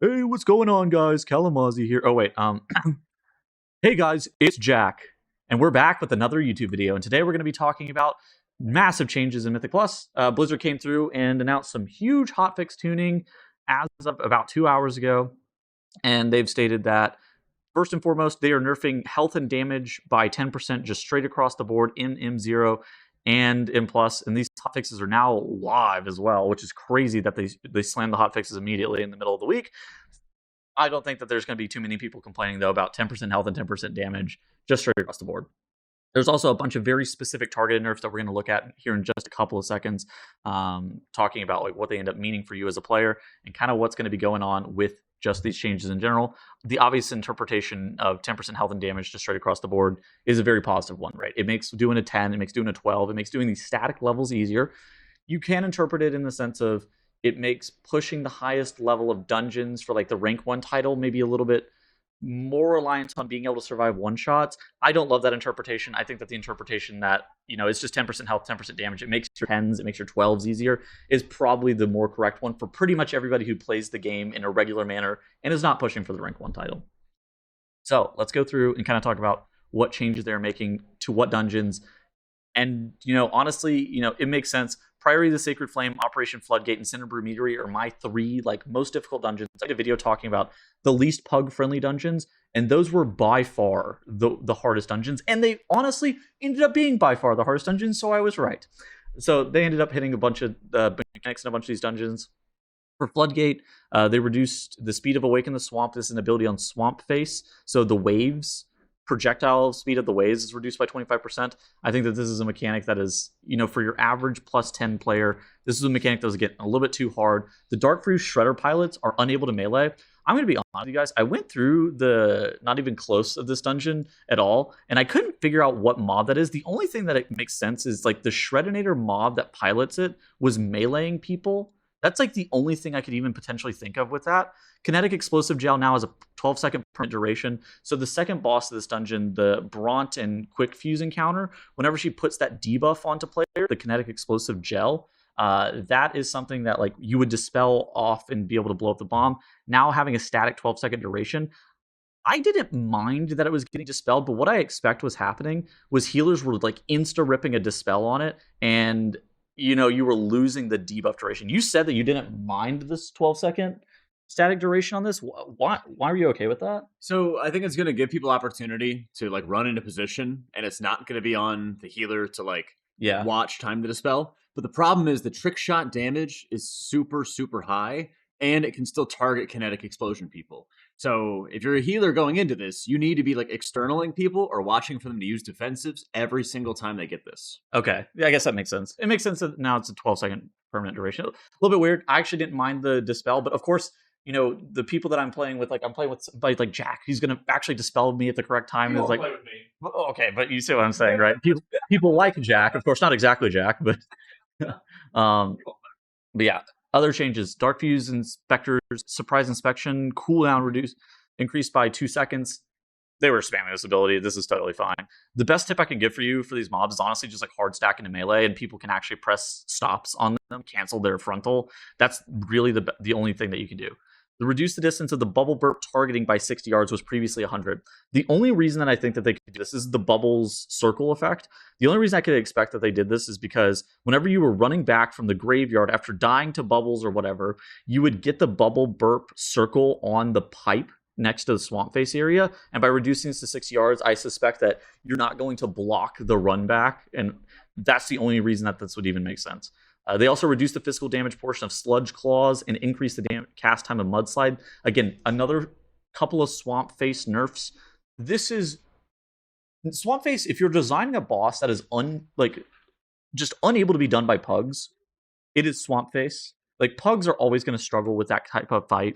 Hey, what's going on, guys? Kalamazoo here. Oh, wait. Hey, guys, it's Jack, and we're back with another YouTube video. And today we're going to be talking about massive changes in Mythic Plus. Blizzard came through and announced some huge hotfix tuning as of about 2 hours ago. And they've stated that, first and foremost, they are nerfing health and damage by 10% just straight across the board in M0 and M+. And these hotfixes are now live as well, which is crazy that they slammed the hotfixes immediately in the middle of the week. I don't think that there's going to be too many people complaining, though, about 10% health and 10% damage just straight across the board. There's also a bunch of very specific targeted nerfs that we're going to look at here in just a couple of seconds, talking about like what they end up meaning for you as a player and kind of what's going to be going on with just these changes in general. The obvious interpretation of 10% health and damage just straight across the board is a very positive one, right? It makes doing a 10, it makes doing a 12, it makes doing these static levels easier. You can interpret it in the sense of it makes pushing the highest level of dungeons for like the rank 1 title maybe a little bit more reliant on being able to survive one shots. I don't love that interpretation. I think that the interpretation that, it's just 10% health, 10% damage, it makes your 10s, it makes your 12s easier, is probably the more correct one for pretty much everybody who plays the game in a regular manner and is not pushing for the rank 1 title. So let's go through and kind of talk about what changes they're making to what dungeons. And, honestly, it makes sense. Priory, the Sacred Flame, Operation Floodgate, and Cinderbrew Meadery are my three most difficult dungeons. I did a video talking about the least pug-friendly dungeons, and those were by far the hardest dungeons. And they honestly ended up being by far the hardest dungeons, so I was right. So they ended up hitting a bunch of mechanics in a bunch of these dungeons. For Floodgate, they reduced the speed of Awaken the Swamp. This is an ability on Swamp Face, so the waves projectile speed of the waves is reduced by 25%. I think that this is a mechanic that is, for your average plus 10 player, this is a mechanic that was getting a little bit too hard. The Darkflame Shredder pilots are unable to melee. I'm going to be honest with you guys. I went through the not even close of this dungeon at all, and I couldn't figure out what mob that is. The only thing that it makes sense is like the Shreddinator mob that pilots it was meleeing people. That's like the only thing I could even potentially think of with that. Kinetic Explosive Gel now has a 12-second permanent duration. So the second boss of this dungeon, the Bront and Quick Fuse encounter, whenever she puts that debuff onto player, the Kinetic Explosive Gel, that is something that like you would dispel off and be able to blow up the bomb. Now having a static 12-second duration, I didn't mind that it was getting dispelled, but what I expect was happening was healers were like insta-ripping a dispel on it, and you were losing the debuff duration. You said that you didn't mind this 12-second static duration on this. Why are you okay with that? So I think it's going to give people opportunity to like run into position, and it's not going to be on the healer to watch time to dispel. But the problem is the trick shot damage is super, super high, and it can still target kinetic explosion people. So if you're a healer going into this, you need to be like externaling people or watching for them to use defensives every single time they get this. Okay. Yeah, I guess that makes sense. It makes sense that now it's a 12-second permanent duration. A little bit weird. I actually didn't mind the dispel, but of course, the people that I'm playing with, I'm playing with somebody like Jack. He's going to actually dispel me at the correct time. You Is like, play with me. Okay, but you see what I'm saying, right? People like Jack, of course, not exactly Jack, but but yeah. Other changes: Dark Fuse Inspectors, Surprise Inspection, cooldown increased by 2 seconds. They were spamming this ability. This is totally fine. The best tip I can give for you for these mobs is honestly just like hard stack into melee, and people can actually press stops on them, cancel their frontal. That's really the only thing that you can do. The reduce the distance of the bubble burp targeting by 60 yards was previously 100. The only reason that I think that they could do this is the bubbles circle effect. The only reason I could expect that they did this is because whenever you were running back from the graveyard after dying to bubbles or whatever, you would get the bubble burp circle on the pipe next to the swamp face area, and by reducing this to 6 yards, I suspect that you're not going to block the run back, and that's the only reason that this would even make sense. They also reduced the physical damage portion of Sludge Claws and increased the cast time of Mudslide. Again, another couple of Swamp Face nerfs. This is Swamp Face. If you're designing a boss that is just unable to be done by pugs, it is Swamp Face. Like pugs are always going to struggle with that type of fight.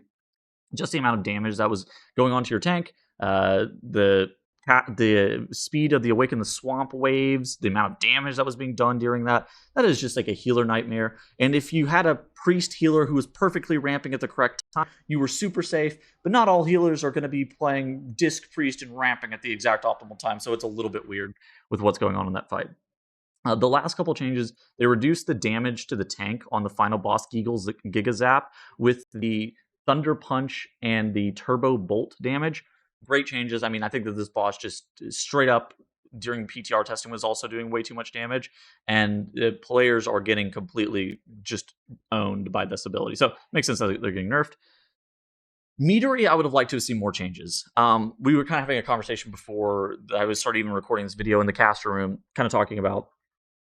Just the amount of damage that was going on to your tank, the speed of the Awaken the Swamp waves, the amount of damage that was being done during that is just like a healer nightmare. And if you had a priest healer who was perfectly ramping at the correct time, you were super safe. But not all healers are going to be playing Disc Priest and ramping at the exact optimal time, so it's a little bit weird with what's going on in that fight. The last couple changes, they reduced the damage to the tank on the final boss Giga Zap with the Thunder Punch and the Turbo Bolt damage. Great changes. I mean, I think that this boss just straight up during PTR testing was also doing way too much damage, and the players are getting completely just owned by this ability. So it makes sense that they're getting nerfed. Meadery, I would have liked to have seen more changes. We were kind of having a conversation before I was started even recording this video in the caster room, kind of talking about,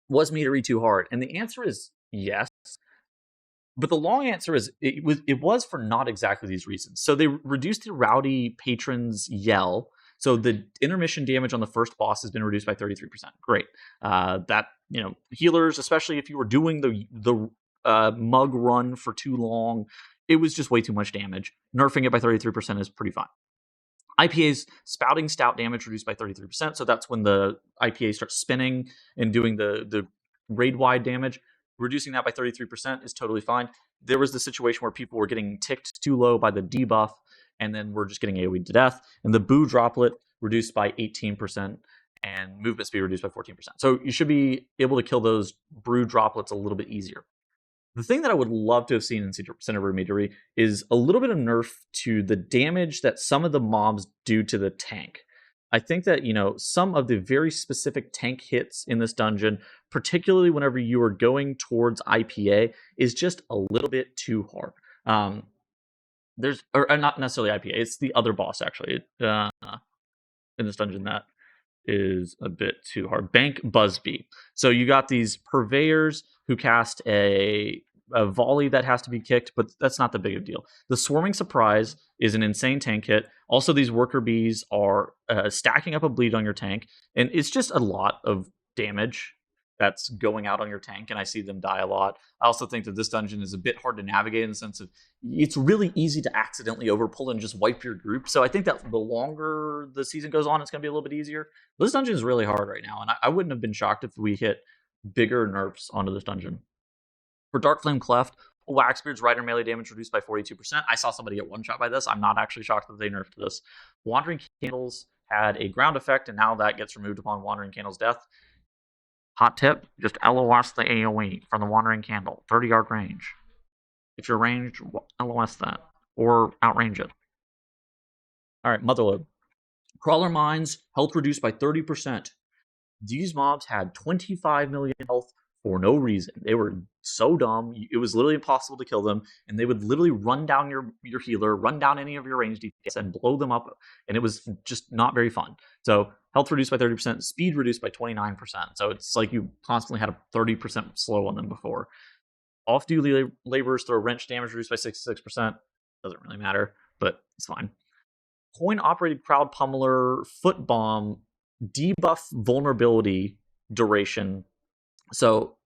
was Meadery too hard? And the answer is yes. But the long answer is it was for not exactly these reasons. So they reduced the Rowdy Patron's Yell. So the intermission damage on the first boss has been reduced by 33%. Great. That, healers, especially if you were doing the mug run for too long, it was just way too much damage. Nerfing it by 33% is pretty fine. IPA's spouting stout damage reduced by 33%. So that's when the IPA starts spinning and doing the raid wide damage. Reducing that by 33% is totally fine. There was the situation where people were getting ticked too low by the debuff, and then we're just getting AoE to death. And the Boo Droplet reduced by 18%, and movement speed reduced by 14%. So you should be able to kill those Brew Droplets a little bit easier. The thing that I would love to have seen in Cinderbrew Meadery is a little bit of nerf to the damage that some of the mobs do to the tank. I think that, some of the very specific tank hits in this dungeon, particularly whenever you are going towards IPA, is just a little bit too hard. Or not necessarily IPA, it's the other boss, actually, in this dungeon that is a bit too hard. Bank Busby. So you got these purveyors who cast a volley that has to be kicked, but that's not the big of a deal. The Swarming Surprise is an insane tank hit. Also, these worker bees are stacking up a bleed on your tank, and it's just a lot of damage that's going out on your tank, and I see them die a lot. I also think that this dungeon is a bit hard to navigate in the sense of it's really easy to accidentally overpull and just wipe your group. So I think that the longer the season goes on, it's going to be a little bit easier. But this dungeon is really hard right now, and I wouldn't have been shocked if we hit bigger nerfs onto this dungeon. For Darkflame Cleft, Waxbeard's Rider melee damage reduced by 42%. I saw somebody get one shot by this. I'm not actually shocked that they nerfed this. Wandering Candles had a ground effect, and now that gets removed upon Wandering Candle's death. Hot tip, just LOS the AoE from the Wandering Candle, 30-yard range. If you're ranged, LOS that, or outrange it. All right, Motherload. Crawler Mines, health reduced by 30%. These mobs had 25 million health for no reason. They were so dumb. It was literally impossible to kill them, and they would literally run down your healer, run down any of your ranged DPS, and blow them up, and it was just not very fun. So health reduced by 30%, speed reduced by 29%. So it's like you constantly had a 30% slow on them before. Off-duty laborers throw wrench damage reduced by 66%. Doesn't really matter, but it's fine. Coin-operated crowd pummeler foot bomb debuff vulnerability duration. So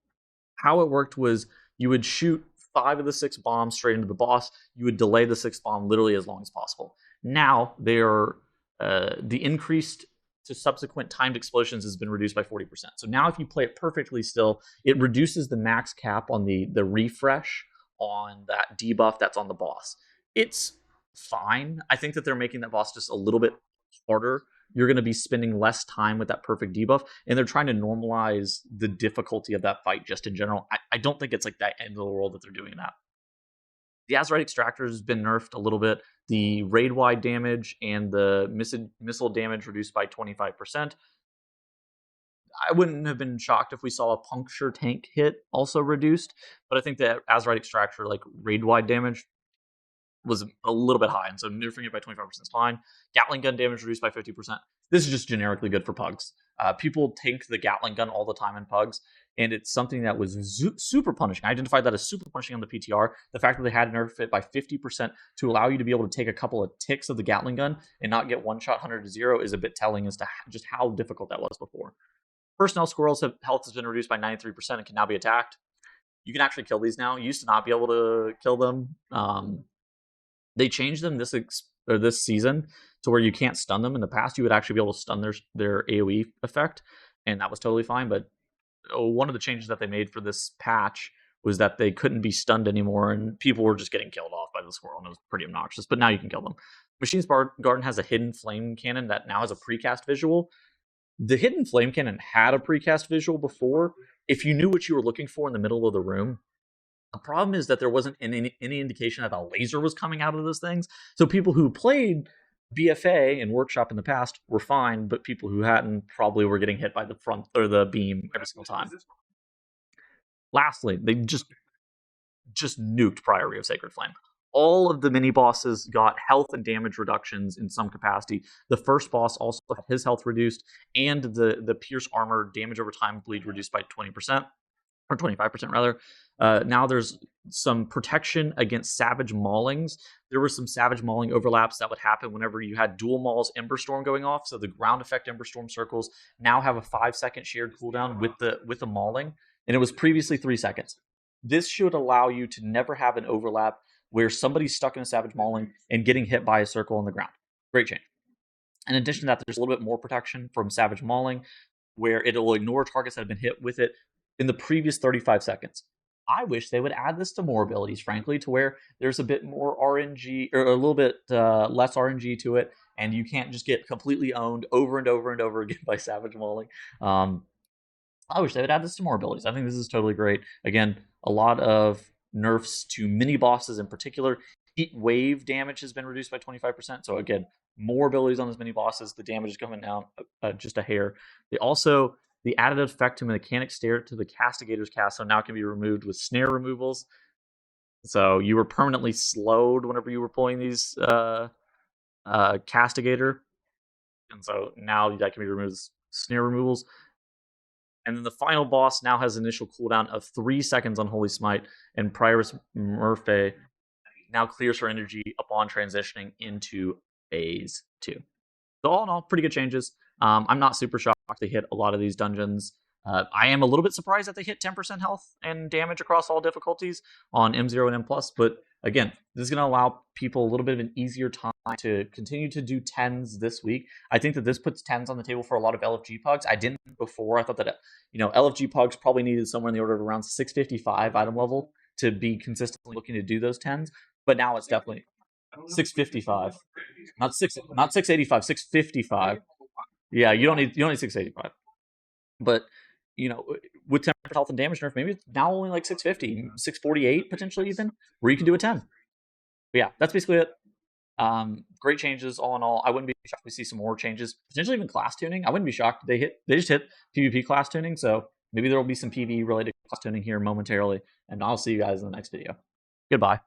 how it worked was you would shoot 5 of the 6 bombs straight into the boss. You would delay the 6th bomb literally as long as possible. Now they are the increased to subsequent timed explosions has been reduced by 40%. So now if you play it perfectly still, it reduces the max cap on the refresh on that debuff that's on the boss. It's fine. I think that they're making that boss just a little bit harder. You're going to be spending less time with that perfect debuff, and they're trying to normalize the difficulty of that fight just in general. I don't think it's like that end of the world that they're doing that. The Azerite Extractor has been nerfed a little bit. The raid-wide damage and the missile damage reduced by 25%. I wouldn't have been shocked if we saw a puncture tank hit also reduced, but I think that Azerite Extractor, like raid-wide damage, was a little bit high, and so nerfing it by 25% is fine. Gatling gun damage reduced by 50%. This is just generically good for pugs. People tank the Gatling gun all the time in pugs, and it's something that was super punishing. I identified that as super punishing on the PTR. The fact that they had nerfed it by 50% to allow you to be able to take a couple of ticks of the Gatling gun and not get one shot 100 to 0 is a bit telling as to just how difficult that was before. Personnel Squirrels' health has been reduced by 93% and can now be attacked. You can actually kill these now. You used to not be able to kill them. They changed them this season to where you can't stun them. In the past, you would actually be able to stun their AoE effect, and that was totally fine. But one of the changes that they made for this patch was that they couldn't be stunned anymore, and people were just getting killed off by the squirrel, and it was pretty obnoxious. But now you can kill them. Machines Garden has a hidden flame cannon that now has a precast visual. The hidden flame cannon had a precast visual before. If you knew what you were looking for in the middle of the room, The problem is that there wasn't any indication that a laser was coming out of those things. So people who played BFA and Workshop in the past were fine, but people who hadn't probably were getting hit by the front or the beam every single time. Lastly, they just nuked Priory of Sacred Flame. All of the mini bosses got health and damage reductions in some capacity. The first boss also had his health reduced, and the Pierce armor damage over time bleed reduced by 20%, or 25% rather. Now there's some protection against Savage Maulings. There were some Savage Mauling overlaps that would happen whenever you had dual mauls Ember Storm going off. So the ground effect Ember Storm circles now have a 5-second shared cooldown with the mauling, and it was previously 3 seconds. This should allow you to never have an overlap where somebody's stuck in a Savage Mauling and getting hit by a circle on the ground. Great change. In addition to that, there's a little bit more protection from Savage Mauling, where it'll ignore targets that have been hit with it in the previous 35 seconds. I wish they would add this to more abilities, frankly, to where there's a bit more RNG, or a little bit less RNG to it, and you can't just get completely owned over and over and over again by Savage Mauling. I wish they would add this to more abilities. I think this is totally great. Again, a lot of nerfs to mini bosses in particular. Heat wave damage has been reduced by 25%. So again, more abilities on those mini bosses. The damage is coming down just a hair. They also, the added effect to mechanic stare to the castigator's cast, so now it can be removed with snare removals. So you were permanently slowed whenever you were pulling these castigator. And so now that can be removed with snare removals. And then the final boss now has initial cooldown of 3 seconds on Holy Smite, and Prioress Murphy now clears her energy upon transitioning into phase 2. So all in all, pretty good changes. I'm not super shocked they hit a lot of these dungeons. I am a little bit surprised that they hit 10% health and damage across all difficulties on M0 and M+, but again, this is going to allow people a little bit of an easier time to continue to do 10s this week. I think that this puts 10s on the table for a lot of LFG pugs. I didn't before. I thought that LFG pugs probably needed somewhere in the order of around 655 item level to be consistently looking to do those 10s, but now it's definitely 655. Not 685, 655. Yeah, you don't need 685. But with 10% health and damage nerf, maybe it's now only like 650, 648 potentially even, where you can do a 10. But yeah, that's basically it. Great changes all in all. I wouldn't be shocked if we see some more changes, potentially even class tuning. I wouldn't be shocked. They just hit PvP class tuning, so maybe there will be some PvE related class tuning here momentarily, and I'll see you guys in the next video. Goodbye.